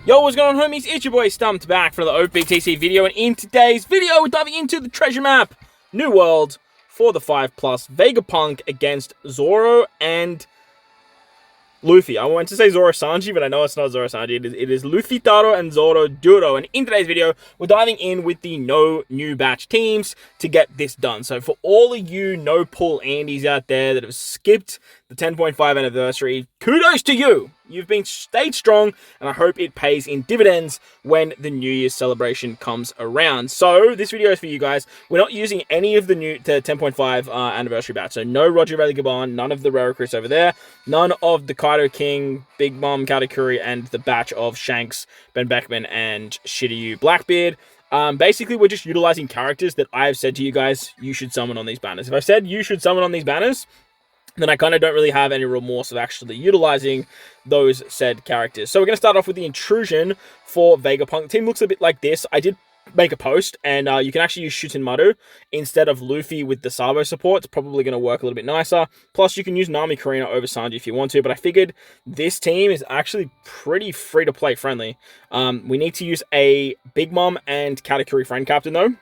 Yo, what's going on, homies? It's your boy Stumped back for the OPTC video, and in today's video, we're diving into the treasure map, New World, for the 5+, Vegapunk against Zoro and Luffy. I wanted to say Zoro Sanji, but I know it's not Zoro Sanji. It is Luffy Taro and Zoro Judo. And in today's video, we're diving in with the no new batch teams to get this done. So for all of you no pull Andes out there that have skipped the 10.5 anniversary, kudos to you. You've stayed strong, and I hope it pays in dividends when the New Year's celebration comes around. So this video is for you guys. We're not using any of the new 10.5 anniversary batch. So no Roger Valley-Gaban, none of the Rare Recruits over there, none of the Kaido King, Big Mom Katakuri, and the batch of Shanks, Ben Beckman, and Shiryu Blackbeard. Basically, we're just utilizing characters that I've said to you guys you should summon on these banners. If I've said you should summon on these banners, then I kind of don't really have any remorse of actually utilizing those said characters. So we're going to start off with the intrusion for Vegapunk. The team looks a bit like this. I did make a post, and you can actually use Shutenmaru instead of Luffy with the Sabo support. It's probably going to work a little bit nicer. Plus, you can use Nami Karina over Sanji if you want to, but I figured this team is actually pretty free-to-play friendly. We need to use a Big Mom and Katakuri friend captain, though.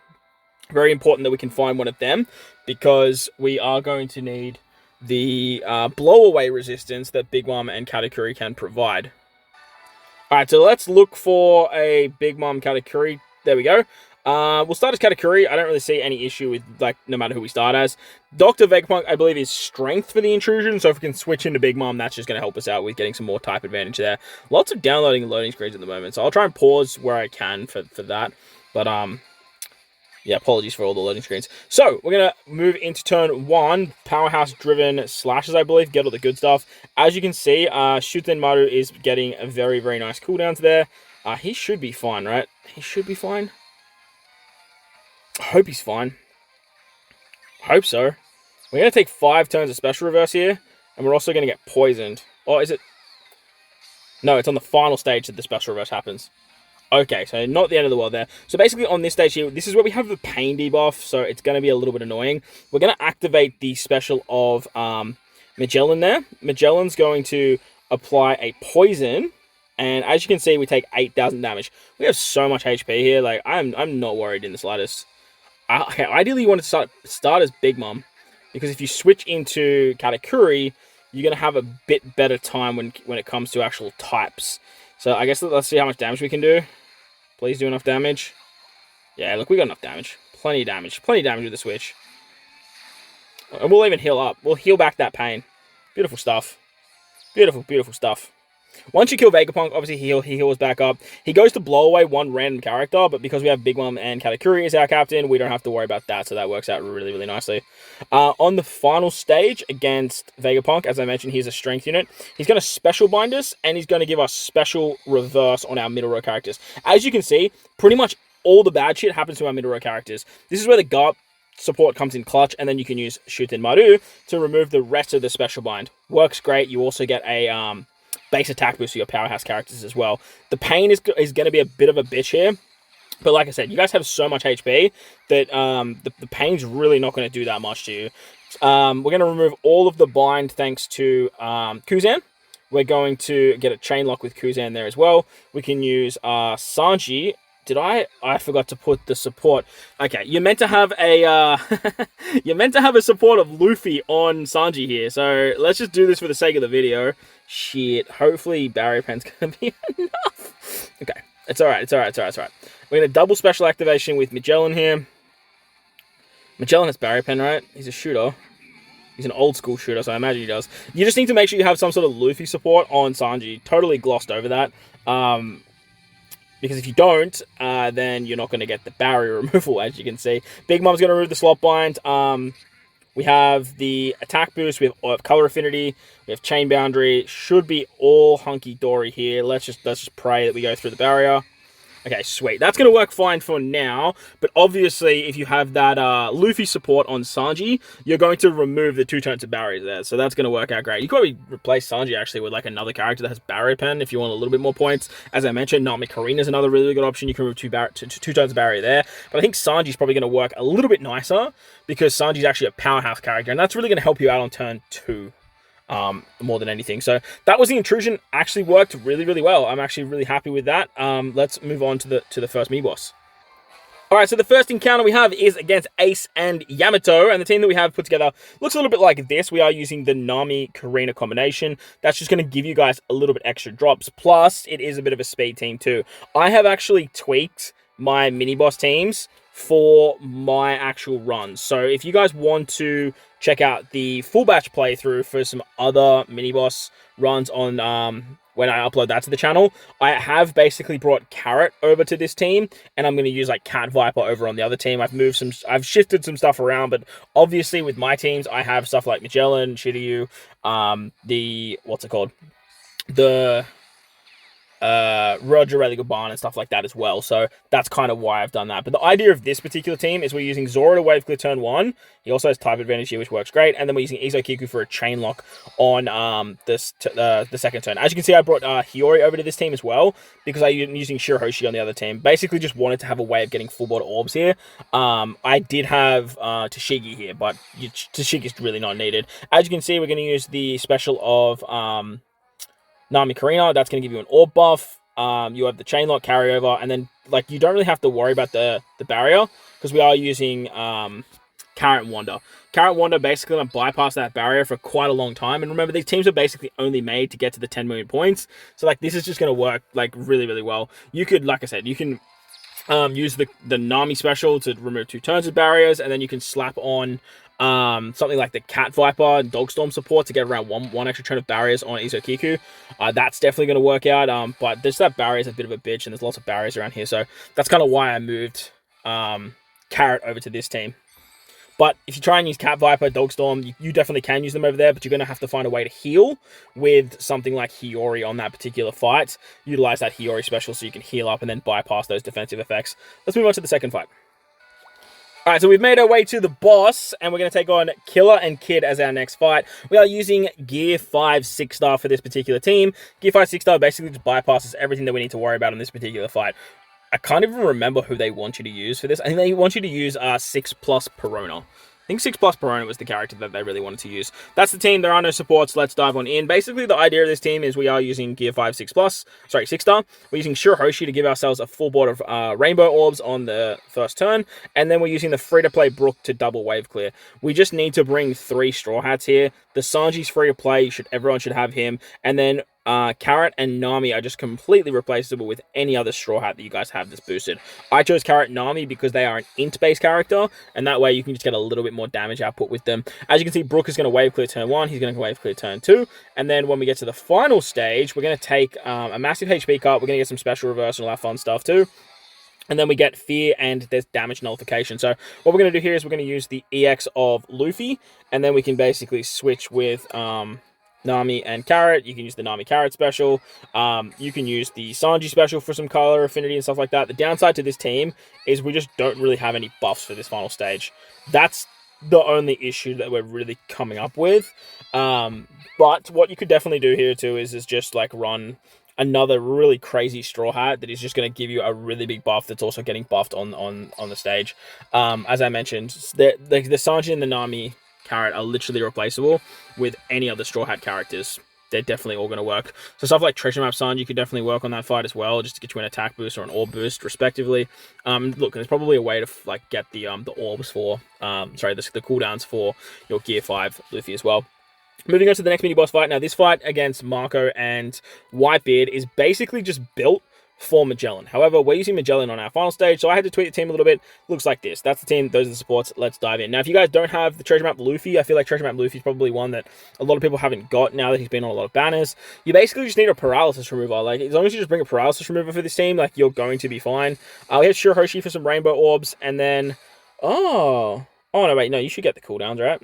Very important that we can find one of them, because we are going to need the blow-away resistance that Big Mom and Katakuri can provide. Alright, so let's look for a Big Mom Katakuri. There we go. We'll start as Katakuri. I don't really see any issue with, like, no matter who we start as. Dr. Vegapunk, I believe, is strength for the intrusion, so if we can switch into Big Mom, that's just going to help us out with getting some more type advantage there. Lots of downloading and loading screens at the moment, so I'll try and pause where I can for that. But, yeah, apologies for all the loading screens. So, we're going to move into turn 1. Powerhouse-driven slashes, I believe. Get all the good stuff. As you can see, Shutenmaru is getting a very, very nice cooldowns there. He should be fine, right? He should be fine. I hope he's fine. I hope so. We're going to take 5 turns of special reverse here. And we're also going to get poisoned. Or is it? No, it's on the final stage that the special reverse happens. Okay, so not the end of the world there. So basically on this stage here, this is where we have the pain debuff, so it's going to be a little bit annoying. We're going to activate the special of Magellan there. Magellan's going to apply a poison, and as you can see, we take 8,000 damage. We have so much HP here, like, I'm not worried in the slightest. Okay, ideally you want to start as Big Mom, because if you switch into Katakuri, you're going to have a bit better time when it comes to actual types. So I guess let's see how much damage we can do. Please do enough damage. Yeah, look, we got enough damage. Plenty of damage. Plenty of damage with the switch. And we'll even heal up. We'll heal back that pain. Beautiful stuff. Beautiful, beautiful stuff. Once you kill Vegapunk, obviously he heals back up. He goes to blow away one random character, but because we have Big Mom and Katakuri as our captain, we don't have to worry about that, so that works out really, really nicely. On the final stage against Vegapunk, as I mentioned, he's a strength unit. He's going to special bind us, and he's going to give us special reverse on our middle row characters. As you can see, pretty much all the bad shit happens to our middle row characters. This is where the Garp support comes in clutch, and then you can use Shutenmaru to remove the rest of the special bind. Works great. You also get a base attack boost for your powerhouse characters as well. The pain is going to be a bit of a bitch here, but like I said, you guys have so much HP that the pain's really not going to do that much to you. We're going to remove all of the bind thanks to Kuzan. We're going to get a chain lock with Kuzan there as well. We can use Sanji. Did I forgot to put the support. Okay, you're meant to have a you're meant to have a support of Luffy on Sanji here. So let's just do this for the sake of the video. Shit. Hopefully barrier pen's gonna be enough. Okay, it's alright. It's alright. It's alright. It's alright. We're gonna double special activation with Magellan here. Magellan has barrier pen, right? He's a shooter. He's an old school shooter, so I imagine he does. You just need to make sure you have some sort of Luffy support on Sanji. Totally glossed over that. Because if you don't, then you're not going to get the barrier removal, as you can see. Big Mom's going to remove the slot bind. We have the attack boost. We have color affinity. We have chain boundary. Should be all hunky-dory here. Let's just pray that we go through the barrier. Okay, sweet. That's going to work fine for now, but obviously if you have that Luffy support on Sanji, you're going to remove the 2 turns of barriers there, so that's going to work out great. You could probably replace Sanji actually with like another character that has barrier pen if you want a little bit more points. As I mentioned, Nami Karina is another really good option. You can remove 2 turns of barrier there, but I think Sanji's probably going to work a little bit nicer because Sanji's actually a powerhouse character, and that's really going to help you out on turn 2. more than anything. So that was the intrusion. Actually worked really, really well. I'm actually really happy with that. Let's move on to the first mini boss. Alright, so the first encounter we have is against Ace and Yamato, and the team that we have put together looks a little bit like this. We are using the Nami-Karina combination. That's just going to give you guys a little bit extra drops, plus it is a bit of a speed team too. I have actually tweaked my mini-boss teams for my actual runs. So if you guys want to check out the full batch playthrough for some other mini-boss runs on when I upload that to the channel, I have basically brought Carrot over to this team, and I'm going to use like Cat Viper over on the other team. I've shifted some stuff around, but obviously with my teams, I have stuff like Magellan, Shiryu, the Roger Religaban and stuff like that as well. So that's kind of why I've done that. But the idea of this particular team is we're using Zoro to wave clear turn 1. He also has type advantage here, which works great. And then we're using Izo for a chain lock on the second turn. As you can see, I brought Hiyori over to this team as well, because I'm using Shirahoshi on the other team. Basically just wanted to have a way of getting full board orbs here. I did have Tashigi here, but Tashigi's really not needed. As you can see, we're going to use the special of Nami Karina. That's going to give you an orb buff. You have the chain lock carryover, and then like you don't really have to worry about the barrier, because we are using Carrot and Wanda. Carrot and Wanda basically going to bypass that barrier for quite a long time. And remember, these teams are basically only made to get to the 10 million points. So like this is just going to work like really, really well. You could, like I said, you can use the Nami special to remove 2 turns of barriers, and then you can slap on something like the Cat Viper and Dogstorm support to get around one extra turn of barriers on Izo. That's definitely going to work out. But this that barrier is a bit of a bitch, and there's lots of barriers around here, so that's kind of why I moved Carrot over to this team. But if you try and use Cat Viper, Dogstorm, you definitely can use them over there, but you're going to have to find a way to heal with something like Hiyori on that particular fight. Utilize that Hiyori special so you can heal up and then bypass those defensive effects. Let's move on to the second fight. Alright, so we've made our way to the boss, and we're going to take on Killer and Kid as our next fight. We are using Gear 5 6-star for this particular team. Gear 5 6-star basically just bypasses everything that we need to worry about in this particular fight. I can't even remember who they want you to use for this. I think they want you to use 6+ Perona. I think 6+ Perona was the character that they really wanted to use. That's the team. There are no supports. Let's dive on in. Basically, the idea of this team is we are using Gear 5 6-star. We're using Shirahoshi to give ourselves a full board of Rainbow Orbs on the first turn. And then we're using the free-to-play Brook to double wave clear. We just need to bring 3 Straw Hats here. The Sanji's free-to-play. Everyone should have him. And then Carrot and Nami are just completely replaceable with any other Straw Hat that you guys have that's boosted. I chose Carrot and Nami because they are an int-based character, and that way you can just get a little bit more damage output with them. As you can see, Brook is going to wave clear turn 1, he's going to wave clear turn 2, and then when we get to the final stage, we're going to take a massive HP cut, we're going to get some special reverse and all that fun stuff too. And then we get Fear and there's damage nullification. So what we're going to do here is we're going to use the EX of Luffy, and then we can basically switch with Nami and Carrot. You can use the Nami Carrot special. You can use the Sanji special for some color affinity and stuff like that. The downside to this team is we just don't really have any buffs for this final stage. That's the only issue that we're really coming up with. But what you could definitely do here too is just like run another really crazy Straw Hat that is just going to give you a really big buff that's also getting buffed on the stage. As I mentioned, the Sanji and the Nami Carrot are literally replaceable with any other Straw Hat characters. They're definitely all going to work. So stuff like Treasure Map Sanji could definitely work on that fight as well, just to get you an attack boost or an orb boost, respectively. Look, there's probably a way to like get the orbs for, the cooldowns for your Gear 5 Luffy as well. Moving on to the next mini boss fight. Now, this fight against Marco and Whitebeard is basically just built for Magellan. However, we're using Magellan on our final stage, so I had to tweak the team a little bit. Looks like this. That's the team. Those are the supports. Let's dive in. Now, if you guys don't have the Treasure Map Luffy, I feel like Treasure Map Luffy is probably one that a lot of people haven't got now that he's been on a lot of banners. You basically just need a paralysis remover. Like, as long as you just bring a paralysis remover for this team, like, you're going to be fine. We have Shirahoshi for some rainbow orbs, and then... Oh, no, wait. No, you should get the cooldowns, right?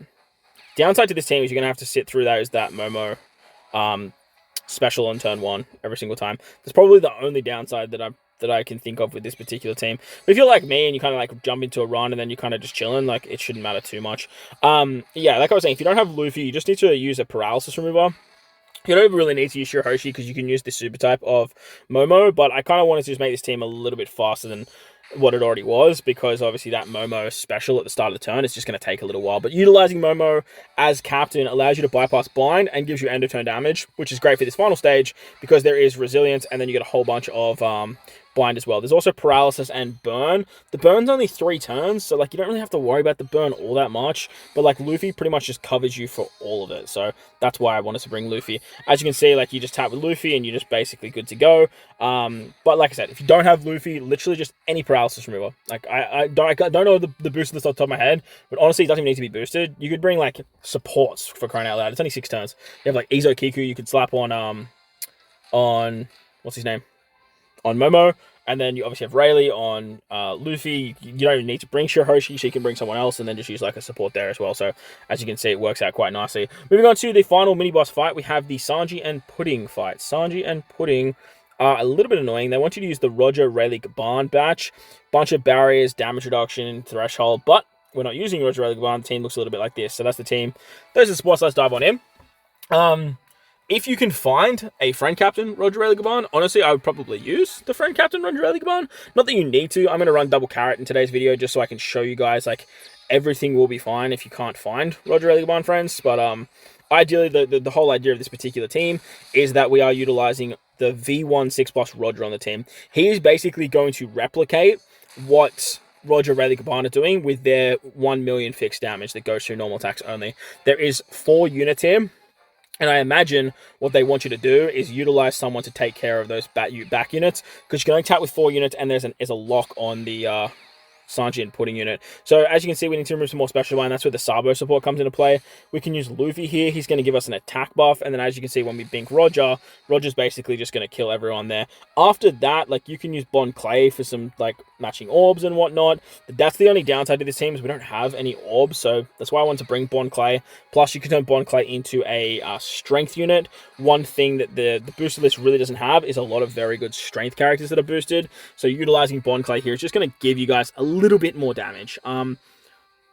Downside to this team is you're going to have to sit through that Momo special on turn 1 every single time. That's probably the only downside that I can think of with this particular team. But if you're like me and you kind of like jump into a run and then you kind of just chilling, like it shouldn't matter too much. Yeah, like I was saying, if you don't have Luffy, you just need to use a paralysis remover. You don't really need to use Shirahoshi because you can use the super type of Momo, but I kind of wanted to just make this team a little bit faster than what it already was, because obviously that Momo special at the start of the turn is just going to take a little while. But utilizing Momo as captain allows you to bypass bind and gives you end of turn damage, which is great for this final stage because there is resilience, and then you get a whole bunch of bind as well. There's also paralysis and burn. The burn's only 3 turns, so like you don't really have to worry about the burn all that much, but like Luffy pretty much just covers you for all of it, so that's why I wanted to bring Luffy. As you can see, like you just tap with Luffy and you're just basically good to go. But like I said, if you don't have Luffy, literally just any paralysis remover. Like I don't know the boost list off the top of my head, but honestly it doesn't even need to be boosted. You could bring like supports, for crying out loud. It's only 6 turns. You have like Izo Kiku you could slap on what's his name? On Momo, and then you obviously have Rayleigh on Luffy. You don't even need to bring Shiroshi, she can bring someone else, and then just use like a support there as well. So as you can see, it works out quite nicely. Moving on to the final mini-boss fight, we have the Sanji and Pudding fight. Sanji and Pudding are a little bit annoying. They want you to use the Roger Rayleigh Gaban batch. Bunch of barriers, damage reduction, threshold, but we're not using Roger Rayleigh Gaban. The team looks a little bit like this. So that's the team. Those are the sports. Let's dive on in. If you can find a friend captain, Roger Rayleigh Gaban, honestly, I would probably use the friend captain, Roger Rayleigh Gaban. Not that you need to. I'm going to run double carrot in today's video just so I can show you guys, like, everything will be fine if you can't find Roger Rayleigh Gaban, friends. But ideally, the whole idea of this particular team is that we are utilizing the V1 6+ Roger on the team. He is basically going to replicate what Roger Rayleigh Gaban are doing with their 1 million fixed damage that goes through normal attacks only. There is 4 units here. And I imagine what they want you to do is utilize someone to take care of those back units, because you can only tap with 4 units, and there's a lock on the Sanji and Pudding unit. So as you can see, we need to remove some more special bind. That's where the Sabo support comes into play. We can use Luffy here. He's going to give us an attack buff. And then as you can see, when we bink Roger, Roger's basically just going to kill everyone there. After that, like you can use Bon Clay for some like matching orbs and whatnot. But that's the only downside to this team is we don't have any orbs. So that's why I want to bring Bon Clay. Plus you can turn Bon Clay into a strength unit. One thing that the booster list really doesn't have is a lot of very good strength characters that are boosted. So utilizing Bon Clay here is just going to give you guys a little bit more damage.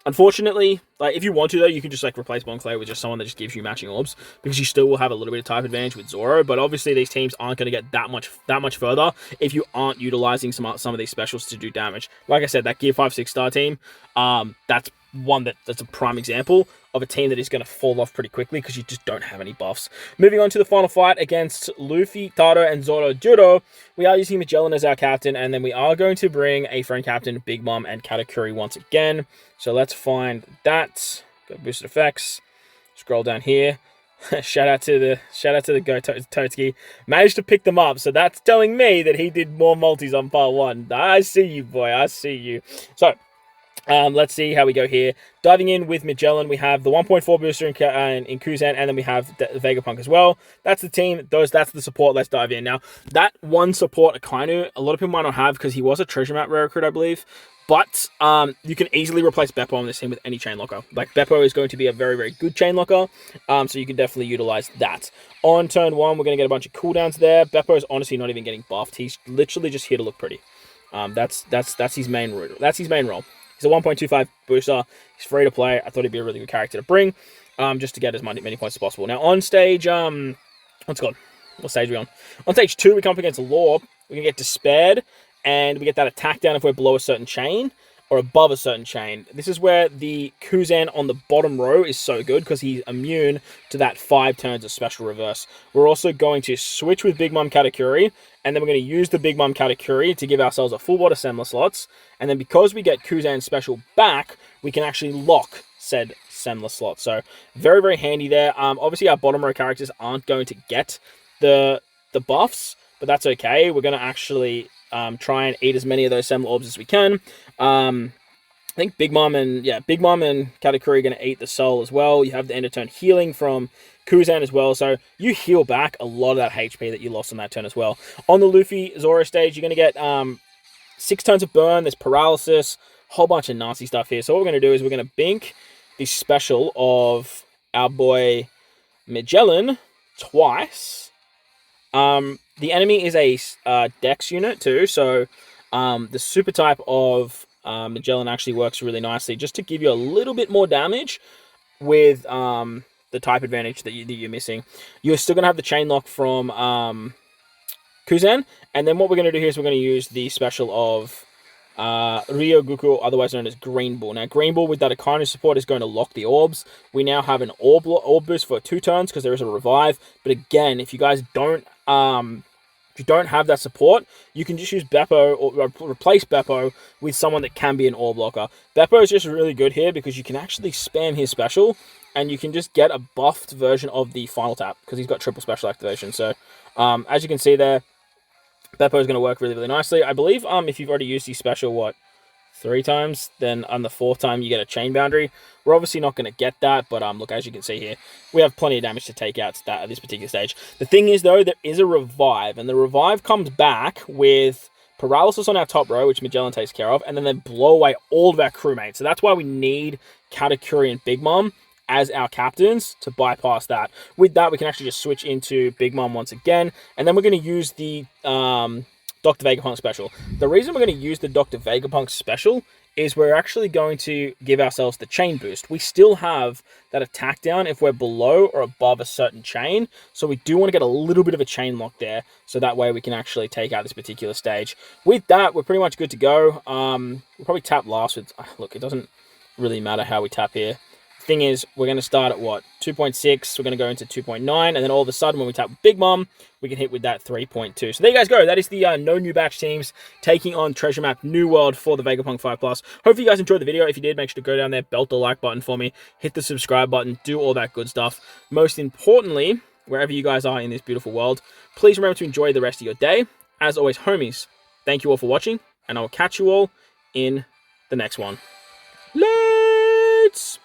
Unfortunately, like if you want to though, you can just like replace Bon Clay with just someone that just gives you matching orbs, because you still will have a little bit of type advantage with Zoro. But obviously these teams aren't going to get that much further if you aren't utilizing some of these specials to do damage. Like I said, that Gear 5 6-star team, that's one that's a prime example of a team that is going to fall off pretty quickly because you just don't have any buffs. Moving on to the final fight against Luffy, Taro, and Zoro Judo, we are using Magellan as our captain, and then we are going to bring a friend captain, Big Mom, and Katakuri once again. So let's find that. Go boosted effects. Scroll down here. shout out to the Go Totsuki. Managed to pick them up, so that's telling me that he did more multis on part 1. I see you, boy. I see you. So let's see how we go here. Diving in with Magellan, we have the 1.4 booster in Kuzan, and then we have the Vegapunk as well. That's the team. That's the support. Let's dive in. Now, that one support, Akainu, a lot of people might not have because he was a treasure map rare recruit, I believe. But you can easily replace Beppo on this team with any chain locker. Like, Beppo is going to be a very, very good chain locker, so you can definitely utilize that. On turn 1, we're going to get a bunch of cooldowns there. Beppo is honestly not even getting buffed. He's literally just here to look pretty. That's his main route. That's his main role. He's a 1.25 booster. He's free to play. I thought he'd be a really good character to bring, just to get as many points as possible. Now, on stage, what's it called? What stage are we on? On stage 2, we come up against Law. We can get Despaired, and we get that attack down if we're below a certain chain or above a certain chain. This is where the Kuzan on the bottom row is so good because he's immune to that 5 turns of special reverse. We're also going to switch with Big Mom Katakuri, and then we're going to use the Big Mom Katakuri to give ourselves a full bot assembler slots. And then because we get Kuzan special back, we can actually lock said assembler slot. So very, very handy there. Obviously, our bottom row characters aren't going to get the buffs, but that's okay. We're going to actually try and eat as many of those assembler orbs as we can. I think Big Mom and Katakuri are going to eat the soul as well. You have the end of turn healing from Kuzan as well, so you heal back a lot of that HP that you lost on that turn as well. On the Luffy Zoro stage, you're going to get 6 turns of burn. There's paralysis, a whole bunch of nasty stuff here. So what we're going to do is we're going to bink the special of our boy Magellan twice. The enemy is a Dex unit too, so the super type of Magellan actually works really nicely just to give you a little bit more damage with the type advantage that you're missing. You're still going to have the chain lock from Kuzan, and then what we're going to do here is we're going to use the special of Ryogoku, otherwise known as Green Bull. Now, Green Bull with that Akainu support is going to lock the orbs. We now have an orb boost for 2 turns because there is a revive. But again, if you guys don't if you don't have that support, you can just use Beppo or replace Beppo with someone that can be an orb blocker. Beppo is just really good here because you can actually spam his special and you can just get a buffed version of the final tap because he's got triple special activation. So, as you can see there, Beppo is going to work really, really nicely. I believe if you've already used the special, 3 times, then on the 4th time you get a chain boundary. We're obviously not going to get that, but look, as you can see here, we have plenty of damage to take out at this particular stage. The thing is, though, there is a revive, and the revive comes back with paralysis on our top row, which Magellan takes care of, and then they blow away all of our crewmates. So that's why we need Katakuri and Big Mom as our captains to bypass that. With that, we can actually just switch into Big Mom once again, and then we're going to use the Dr. Vegapunk special. The reason we're going to use the Dr. Vegapunk special is we're actually going to give ourselves the chain boost. We still have that attack down if we're below or above a certain chain, so we do want to get a little bit of a chain lock there, so that way we can actually take out this particular stage. With that, we're pretty much good to go. We'll probably tap last with... Look, it doesn't really matter how we tap here. Thing is, we're going to start at 2.6, we're going to go into 2.9, and then all of a sudden when we tap Big Mom, we can hit with that 3.2. So there you guys go. That is the no new batch teams taking on Treasure Map New World for the Vegapunk 5+. Hopefully you guys enjoyed the video. If you did, make sure to go down there, belt the like button for me, hit the subscribe button, do all that good stuff. Most importantly, wherever you guys are in this beautiful world, please remember to enjoy the rest of your day. As always, homies, thank you all for watching, and I will catch you all in the next one. Let's...